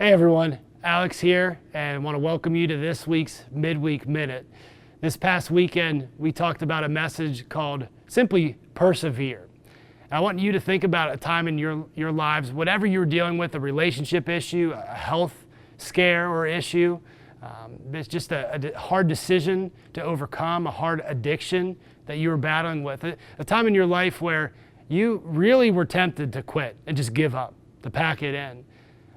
Hey everyone, Alex here, and I want to welcome you to this week's Midweek Minute. This past weekend, we talked about a message called Simply Persevere. I want you to think about a time in your lives, whatever you're dealing with, a relationship issue, a health scare or issue, it's just a hard decision to overcome, a hard addiction that you were battling with, a time in your life where you really were tempted to quit and just give up, to pack it in.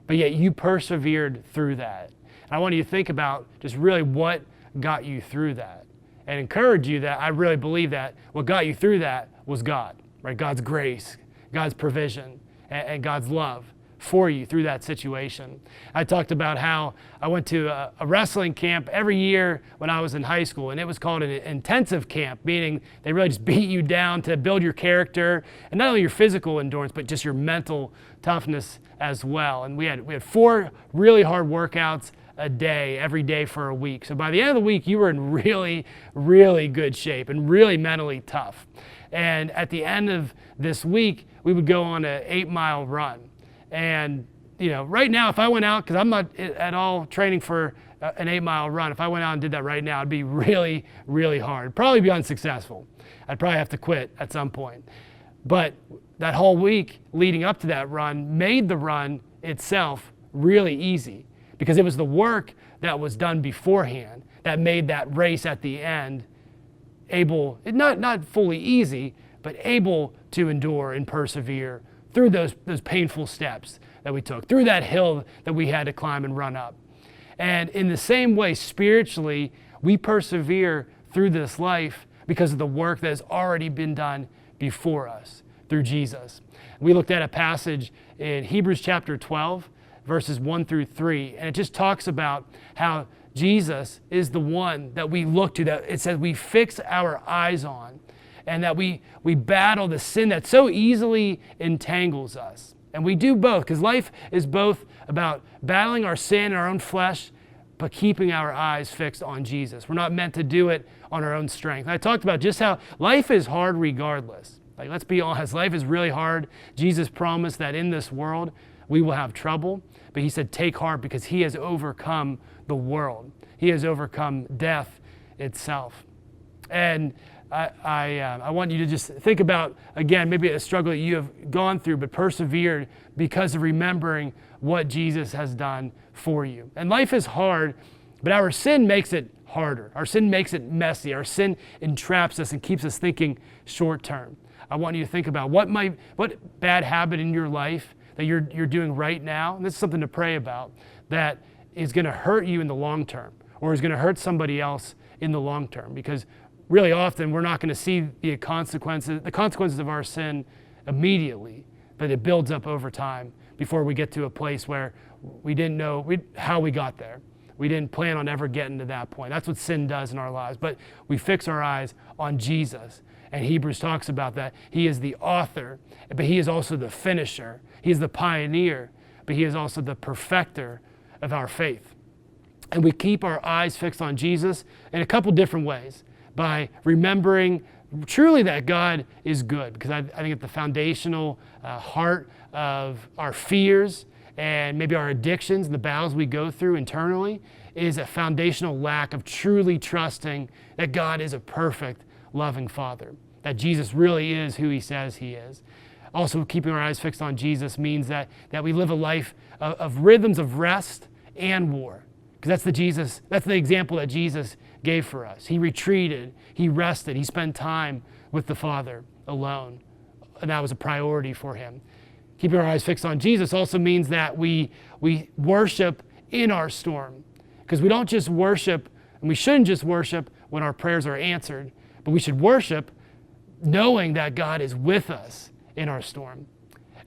But yet you persevered through that. And I want you to think about just really what got you through that and encourage you that I really believe that what got you through that was God, right? God's grace, God's provision, and God's love for you through that situation. I talked about how I went to a wrestling camp every year when I was in high school, and it was called an intensive camp, meaning they really just beat you down to build your character, and not only your physical endurance, but just your mental toughness as well. And we had 4 really hard workouts a day, every day for a week. So by the end of the week, you were in really, really good shape and really mentally tough. And at the end of this week, we would go on an 8-mile run. And, you know, right now, if I went out, because I'm not at all training for an 8-mile run, if I went out and did that right now, it'd be really, really hard. It'd probably be unsuccessful. I'd probably have to quit at some point. But that whole week leading up to that run made the run itself really easy because it was the work that was done beforehand that made that race at the end able, not fully easy, but able to endure and persevere through those painful steps that we took, through that hill that we had to climb and run up. And in the same way, spiritually, we persevere through this life because of the work that has already been done before us through Jesus. We looked at a passage in Hebrews chapter 12, verses 1 through 3, and it just talks about how Jesus is the one that we look to, that it says we fix our eyes on, and that we battle the sin that so easily entangles us. And we do both, because life is both about battling our sin in our own flesh, but keeping our eyes fixed on Jesus. We're not meant to do it on our own strength. And I talked about just how life is hard regardless. Like, let's be honest, life is really hard. Jesus promised that in this world we will have trouble, but he said, take heart because he has overcome the world. He has overcome death itself. And I want you to just think about, again, maybe a struggle that you have gone through but persevered because of remembering what Jesus has done for you. And life is hard, but our sin makes it harder. Our sin makes it messy. Our sin entraps us and keeps us thinking short term. I want you to think about what bad habit in your life that you're doing right now, and this is something to pray about, that is going to hurt you in the long term or is going to hurt somebody else in the long term, because really often we're not going to see the consequences of our sin immediately, but it builds up over time before we get to a place where we didn't know how we got there. We didn't plan on ever getting to that point. That's what sin does in our lives. But we fix our eyes on Jesus. And Hebrews talks about that. He is the author, but he is also the finisher. He is the pioneer, but he is also the perfecter of our faith. And we keep our eyes fixed on Jesus in a couple different ways. By remembering truly that God is good, because I think at the foundational heart of our fears and maybe our addictions and the battles we go through internally is a foundational lack of truly trusting that God is a perfect, loving Father, that Jesus really is who he says he is. Also, keeping our eyes fixed on Jesus means that we live a life of rhythms of rest and war, because that's the example that Jesus gave for us. He retreated, he rested, he spent time with the Father alone, and that was a priority for him. Keeping our eyes fixed on Jesus also means that we worship in our storm, because we don't just worship, and we shouldn't just worship when our prayers are answered, but we should worship knowing that God is with us in our storm.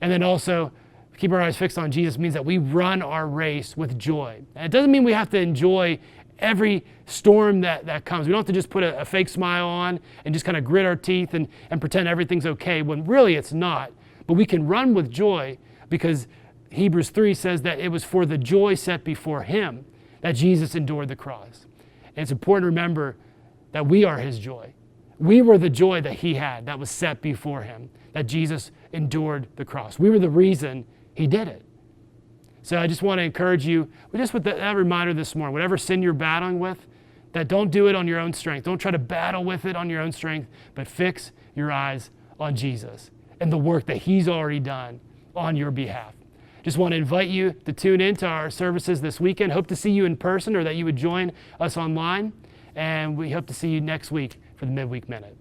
And then also, keep our eyes fixed on Jesus means that we run our race with joy. And it doesn't mean we have to enjoy every storm that comes. We don't have to just put a fake smile on and just kind of grit our teeth and pretend everything's okay when really it's not. But we can run with joy because Hebrews 3 says that it was for the joy set before him that Jesus endured the cross. And it's important to remember that we are his joy. We were the joy that he had that was set before him, that Jesus endured the cross. We were the reason he did it. So I just want to encourage you, just with that reminder this morning, whatever sin you're battling with, that don't do it on your own strength. Don't try to battle with it on your own strength, but fix your eyes on Jesus and the work that he's already done on your behalf. Just want to invite you to tune in to our services this weekend. Hope to see you in person or that you would join us online. And we hope to see you next week for the Midweek Minute.